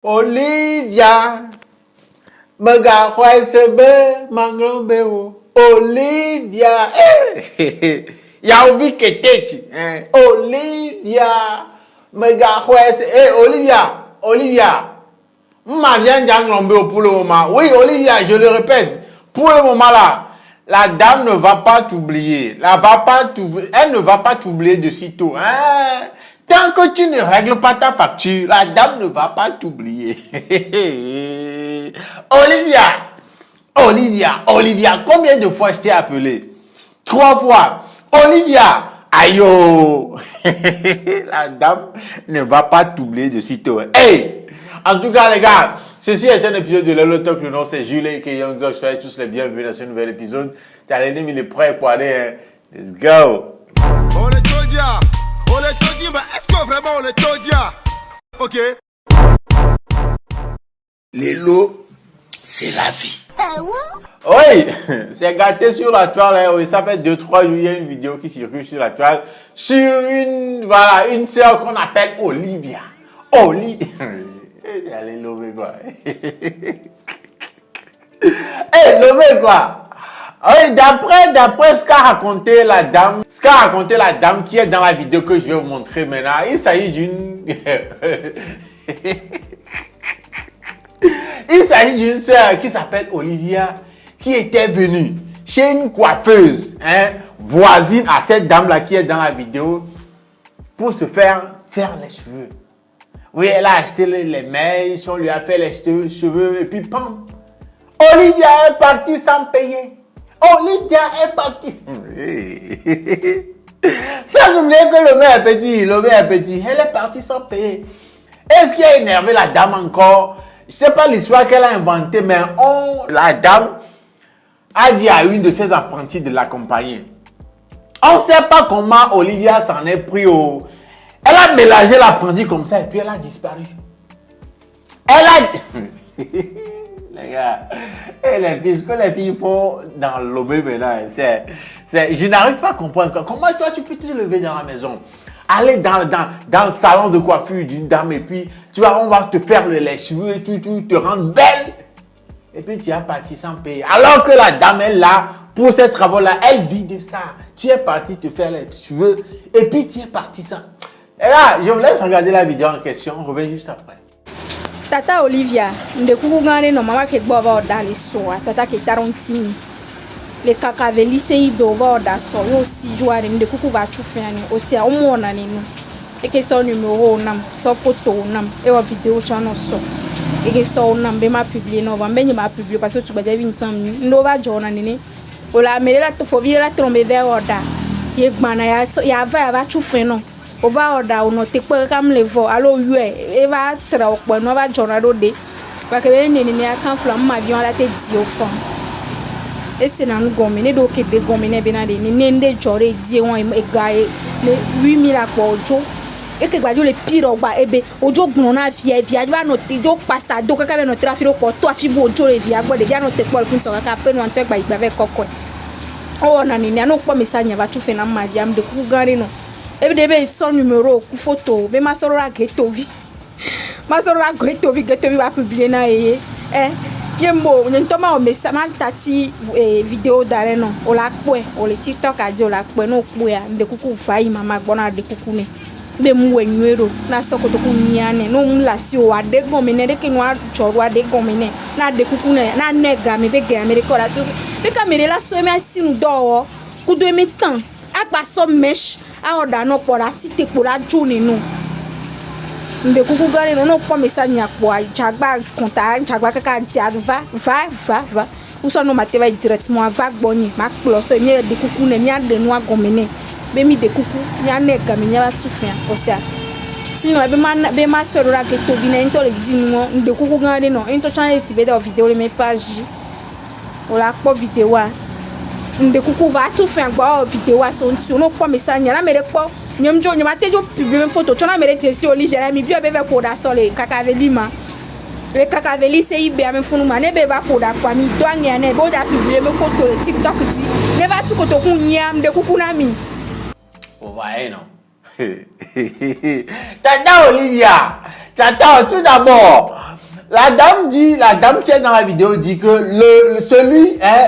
Olivia, Megahuesebe, Manglombeho. Olivia, Yaoviketech, Olivia, Megahuesebe, Olivia, Ma vient d'Anglombeho pour le moment. Oui, Olivia, je le répète, pour le moment là, la dame ne va pas t'oublier. Elle ne va pas t'oublier de sitôt. Hein? Tant que tu ne règles pas ta facture, la dame ne va pas t'oublier. Olivia, combien de fois je t'ai appelé? 3 fois. Olivia, aïe. La dame ne va pas t'oublier de sitôt. Hey! En tout cas, les gars, ceci est un épisode de Lelo Talk. Le nom c'est Jules et Young Zox. Soyez tous les bienvenus dans ce nouvel épisode. T'as l'ennemi, il est prêt pour aller. Hein? Let's go. On est Todia, mais est-ce que vraiment on est Todia? Ok. Lelo, c'est la vie. Oui, c'est gâté sur la toile. Hein. Oui, ça fait 2-3 jours, il y a une vidéo qui circule sur la toile. Sur une sœur qu'on appelle Olivia. Allez, lové quoi. Lové quoi. Oui, d'après ce qu'a raconté la dame, qui est dans la vidéo que je vais vous montrer maintenant, il s'agit d'une sœur qui s'appelle Olivia, qui était venue chez une coiffeuse, voisine à cette dame-là qui est dans la vidéo, pour se faire les cheveux. Oui, elle a acheté les mèches, on lui a fait les cheveux, et puis pam, Olivia est partie sans payer. Olivia est partie. Sans oublier que le mec est petit, elle est partie sans payer. Est-ce qu'il a énervé la dame encore? Je sais pas l'histoire qu'elle a inventée, mais la dame a dit à une de ses apprenties de l'accompagner. On ne sait pas comment Olivia s'en est pris au... Elle a mélangé l'apprenti comme ça et puis elle a disparu. Les gars, les filles, ce que les filles font dans l'obé maintenant, je n'arrive pas à comprendre. Comment toi tu peux te lever dans la maison, aller dans le salon de coiffure d'une dame et puis on va te faire les cheveux et tout, te rendre belle. Et puis tu es parti sans payer. Alors que la dame est là pour ces travaux-là, elle vit de ça. Tu es parti te faire les cheveux et puis tu es parti sans. Et là, je vous laisse regarder la vidéo en question. On revient juste après. Tata Olivia, ndekuku gane no mama ke gbo ba oda le so tata ke tarontini. Le kakaveli se ido ba oda so yo si juare ndekuku ba chufani o si a umona ni no. Eke so numéro nam, so photo nam, e wa vidéo channel so. Eke so nam be ma publier no, ba mbenye ma publier parce que tu ba javi ntam ni. Ndo ba jona ni ni. O la mele la to fo vi la trombe vers oda. Ye gbana ya va chufani no. On va order on te peut comme les voix alors et va tra on va journal de parce que ni kan flam ma avion la te di au fond et c'est nan gomene do ke de gomene be na de ni nde jore di won e gae le 8000 akwa ojo e ke gbajo le pire ogba ebe ojo gbon na via va no te jo passa do ka be no trafic ko to afi bo ojo le via gbo de ja no te pol fun so ka pe no ante gba igba ve kokko o na ni no po mesanya va tu fe na ma via de ku gari no. Et bien, son numéro, photo, mais ma soeur a Gretovi. Ma soeur a Gretovi va publier na yembo, n'entoma o message mal tati vidéo d'arrêt non. O la kwe, o le TikTok a dit o la kwe no kwe ya de kuku fai mama gbona de kuku ne. Be mu wenwero na soko to ku niane no mu la si o ade gomene de ke no a choro ade gomene na de kuku ne na nega me be ga me ko la tu. De kamere la so me asinu do ku do mi tan. Agba so mesh a oda no pora tite pora joni no nde kuku gare no po mesanya po jagba konta jagba kaka ti va uso no mateva directement va gboni ma plus mi de kuku ne mi ade no agomene be mi de kuku mi anega mi nya tu fia osia sino be ma sorora ke to bi na into le dimo nde kuku gare no into channel ti be de video le me page o la po video a nde kuku va tu fais gba vidéo a son tu no po message na mere po nyom jo nyoma tejo publier photo chona mere ti si Olivia mi bi be ko da so le kakaveli ma le kakaveli se ibe am funu ma ne be ba ko da kwa mi do anya na be o da publier me photo le TikTok ti ne ba tu ko to kun nyam nde kuku na mi o va non. Tata Olivia, tata tout d'abord La dame qui est dans la vidéo dit que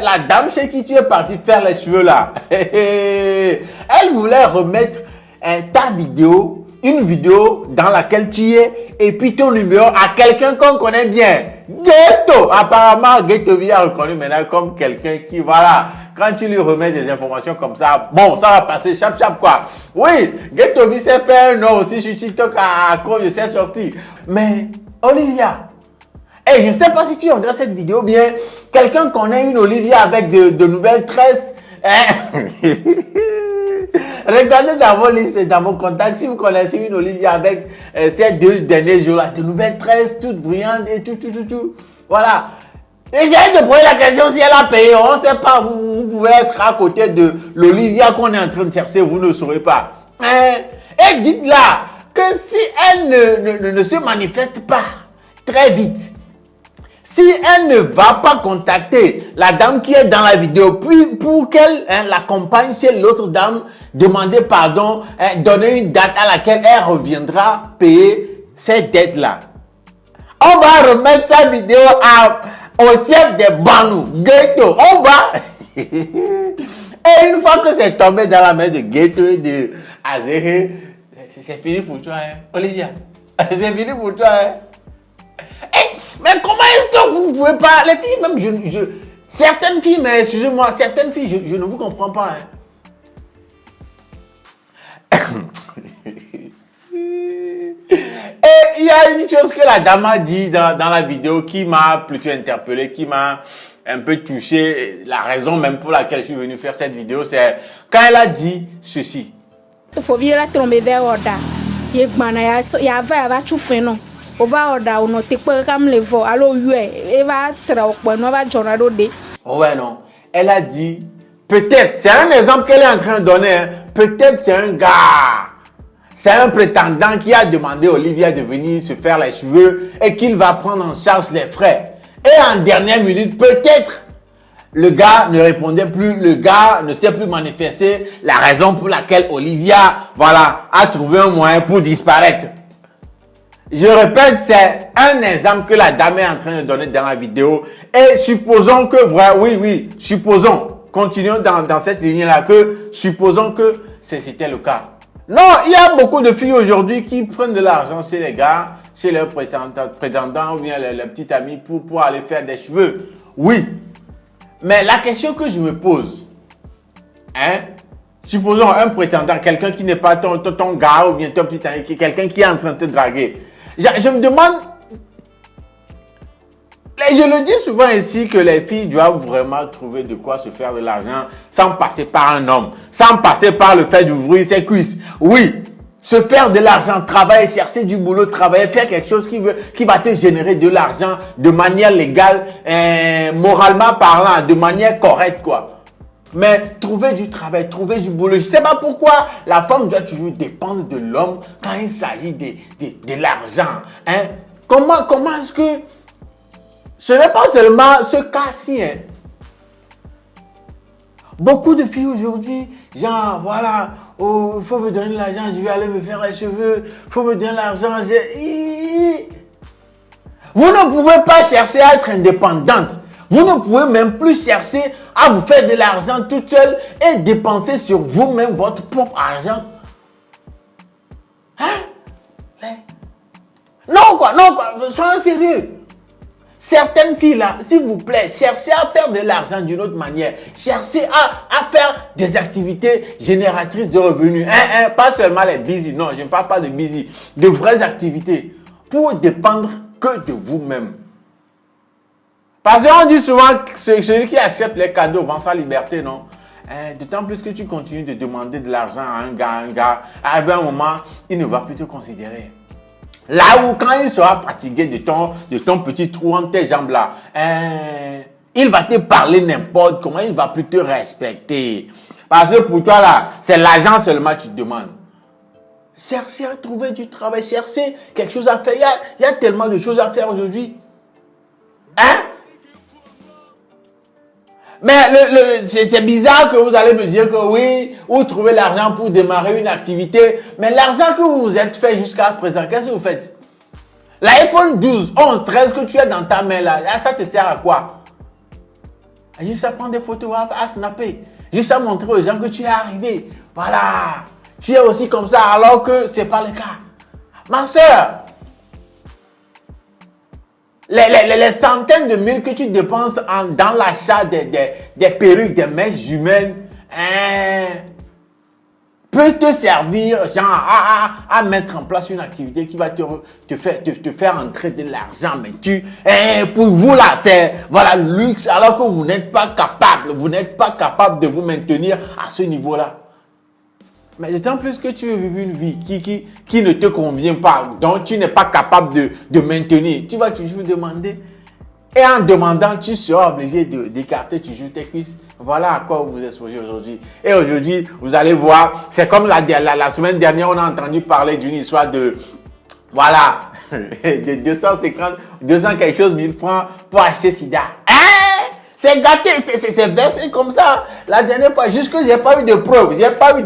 la dame chez qui tu es parti faire les cheveux là, elle voulait remettre ta vidéo, une vidéo dans laquelle tu es, et puis ton numéro à quelqu'un qu'on connaît bien. Ghetto! Apparemment, Ghetto V a reconnu maintenant comme quelqu'un qui, voilà, quand tu lui remets des informations comme ça, bon, ça va passer chap quoi. Oui, Ghetto V s'est fait un nom aussi sur TikTok à cause de ses sorties. Mais, Olivia, je ne sais pas si tu regardes cette vidéo bien, quelqu'un connaît une Olivia avec de nouvelles tresses. Regardez dans vos listes, dans vos contacts, si vous connaissez une Olivia avec ces 2 derniers jours-là, de nouvelles tresses, toutes brillantes et tout. Voilà. Essayez de poser la question si elle a payé. On ne sait pas, vous pouvez être à côté de l'Olivia qu'on est en train de chercher, vous ne saurez pas. Et dites-là que si elle ne se manifeste pas très vite, si elle ne va pas contacter la dame qui est dans la vidéo, puis pour qu'elle l'accompagne chez l'autre dame, demander pardon, donner une date à laquelle elle reviendra payer ces dettes-là. On va remettre sa vidéo au chef des Banou, Ghetto. On va. Et une fois que c'est tombé dans la main de Ghetto et de Azéré, c'est fini pour toi, hein, Olivia. C'est fini pour toi, hein. Mais comment est-ce que vous ne pouvez pas, les filles, même certaines filles, mais excusez-moi, certaines filles, je ne vous comprends pas. Hein. Et il y a une chose que la dame a dit dans la vidéo qui m'a plutôt interpellé, qui m'a un peu touché. La raison même pour laquelle je suis venu faire cette vidéo, c'est quand elle a dit ceci. Il faut bien la tomber vers Oda. Il y a tout fait non. Ova Oda on te peut comme le vo alors elle va tra on va journal de. Ouais non, elle a dit peut-être, c'est un exemple qu'elle est en train de donner, hein. Peut-être c'est un gars, c'est un prétendant qui a demandé à Olivia de venir se faire les cheveux et qu'il va prendre en charge les frais. Et en dernière minute, peut-être le gars ne répondait plus, le gars ne s'est plus manifesté, la raison pour laquelle Olivia, voilà, a trouvé un moyen pour disparaître. Je répète, c'est un exemple que la dame est en train de donner dans la vidéo. Et supposons que, oui, supposons, continuons dans cette ligne-là, supposons que c'était le cas. Non, il y a beaucoup de filles aujourd'hui qui prennent de l'argent chez les gars, chez leurs prétendants ou bien les petites amies pour aller faire des cheveux. Oui. Mais la question que je me pose, supposons un prétendant, quelqu'un qui n'est pas ton gars ou bien ton petit ami, quelqu'un qui est en train de te draguer. Je me demande, je le dis souvent ici que les filles doivent vraiment trouver de quoi se faire de l'argent sans passer par un homme, sans passer par le fait d'ouvrir ses cuisses. Oui, se faire de l'argent, travailler, chercher du boulot, travailler, faire quelque chose qui va te générer de l'argent de manière légale, moralement parlant, de manière correcte quoi. Mais trouver du travail, trouver du boulot, je ne sais pas pourquoi la femme doit toujours dépendre de l'homme quand il s'agit de l'argent. Hein? Comment est-ce que ce n'est pas seulement ce cas-ci. Hein? Beaucoup de filles aujourd'hui, genre voilà, oh, il faut me donner l'argent, je vais aller me faire les cheveux, il faut me donner l'argent. Vous ne pouvez pas chercher à être indépendante. Vous ne pouvez même plus chercher à vous faire de l'argent toute seule et dépenser sur vous-même votre propre argent. Hein? Non quoi, soyons sérieux. Certaines filles là, s'il vous plaît, cherchez à faire de l'argent d'une autre manière. Cherchez à faire des activités génératrices de revenus. Pas seulement les busy, non, je ne parle pas de busy. De vraies activités pour dépendre que de vous-même. Parce qu'on dit souvent que celui qui accepte les cadeaux vend sa liberté, non? D'autant plus que tu continues de demander de l'argent à un gars, arrivé un moment, il ne va plus te considérer. Là où quand il sera fatigué de ton petit trou entre tes jambes là, il va te parler n'importe comment, il va plus te respecter. Parce que pour toi là, c'est l'argent seulement que tu te demandes. Cherchez à trouver du travail, cherchez quelque chose à faire. Il y a tellement de choses à faire aujourd'hui. Hein? Mais c'est bizarre que vous allez me dire que oui, vous trouvez l'argent pour démarrer une activité. Mais l'argent que vous vous êtes fait jusqu'à présent, qu'est-ce que vous faites? L'iPhone 12, 11, 13 que tu as dans ta main là, ça te sert à quoi? Juste à prendre des photos, à snapper. Juste à montrer aux gens que tu es arrivé. Voilà. Tu es aussi comme ça alors que ce n'est pas le cas. Ma soeur, les centaines de mille que tu dépenses dans l'achat des perruques, des mèches humaines, peut te servir genre à mettre en place une activité qui va te faire entrer de l'argent. Mais pour vous là, c'est voilà luxe alors que vous n'êtes pas capable de vous maintenir à ce niveau-là. Mais d'autant plus que tu veux vivre une vie qui ne te convient pas, donc tu n'es pas capable de maintenir. Tu vas toujours demander. Et en demandant, tu seras obligé d'écarter toujours tes cuisses. Voilà à quoi vous vous exposez aujourd'hui. Et aujourd'hui, vous allez voir, c'est comme la semaine dernière, on a entendu parler d'une histoire de, voilà, de 200 quelque chose 1000 francs pour acheter sida. C'est gâté, c'est versé comme ça. La dernière fois, juste que j'ai pas eu de preuves, j'ai pas eu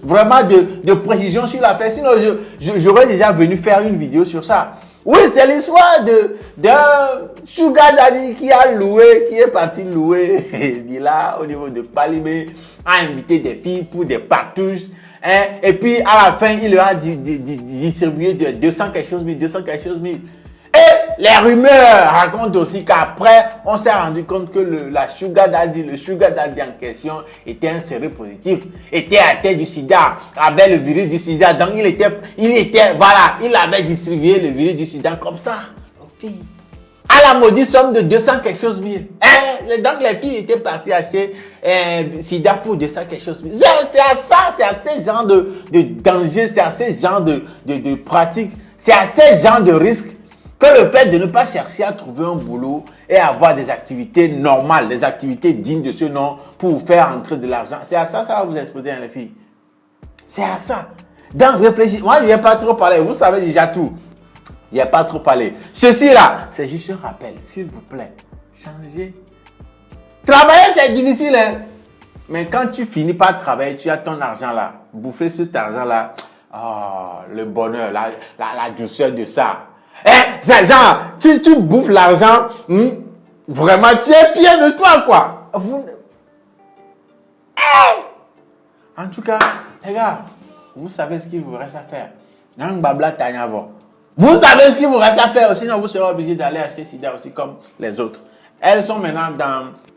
vraiment de précision sur l'affaire. Sinon, j'aurais déjà venu faire une vidéo sur ça. Oui, c'est l'histoire d'un sugar daddy qui est parti louer une villa au niveau de Palimé, a invité des filles pour des partouches. Et puis, à la fin, il leur a distribué de 200 quelque chose 1000. Et les rumeurs racontent aussi qu'après, on s'est rendu compte que le sugar daddy en question était un séropositif, était atteint du sida, avait le virus du sida. Donc, il avait distribué le virus du sida comme ça aux filles. À la maudite somme de 200 quelque chose 1000. Donc, les filles étaient parties acheter sida pour 200 quelque chose 1000. C'est à ce genre de danger, c'est à ce genre de pratique, c'est à ce genre de risque que le fait de ne pas chercher à trouver un boulot et avoir des activités normales, des activités dignes de ce nom pour vous faire entrer de l'argent, c'est à ça va vous exposer, les filles. C'est à ça. Donc, réfléchissez. Moi, je n'ai pas trop parlé. Vous savez déjà tout. Je n'ai pas trop parlé. Ceci là, c'est juste un rappel. S'il vous plaît, changez. Travailler, c'est difficile, hein. Mais quand tu finis par travailler, tu as ton argent là. Bouffer cet argent là. Oh, le bonheur, la douceur de ça. Genre, tu bouffes l'argent, vraiment, tu es fier de toi, quoi. En tout cas, les gars, vous savez ce qu'il vous reste à faire. Vous savez ce qu'il vous reste à faire, sinon vous serez obligé d'aller acheter sida aussi comme les autres. Elles sont maintenant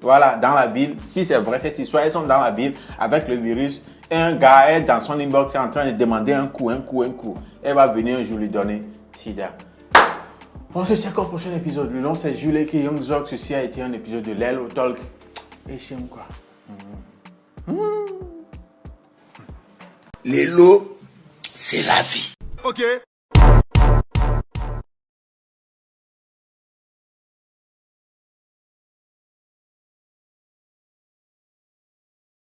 dans la ville. Si c'est vrai cette histoire, elles sont dans la ville avec le virus. Et un gars est dans son inbox, est en train de demander un coup. Elle va venir un jour lui donner sida. On se tient au prochain épisode. Le nom c'est Jules qui Young Zog. Ceci a été un épisode de Lelo Talk. Et chez moi quoi. Lelo, c'est la vie. Ok.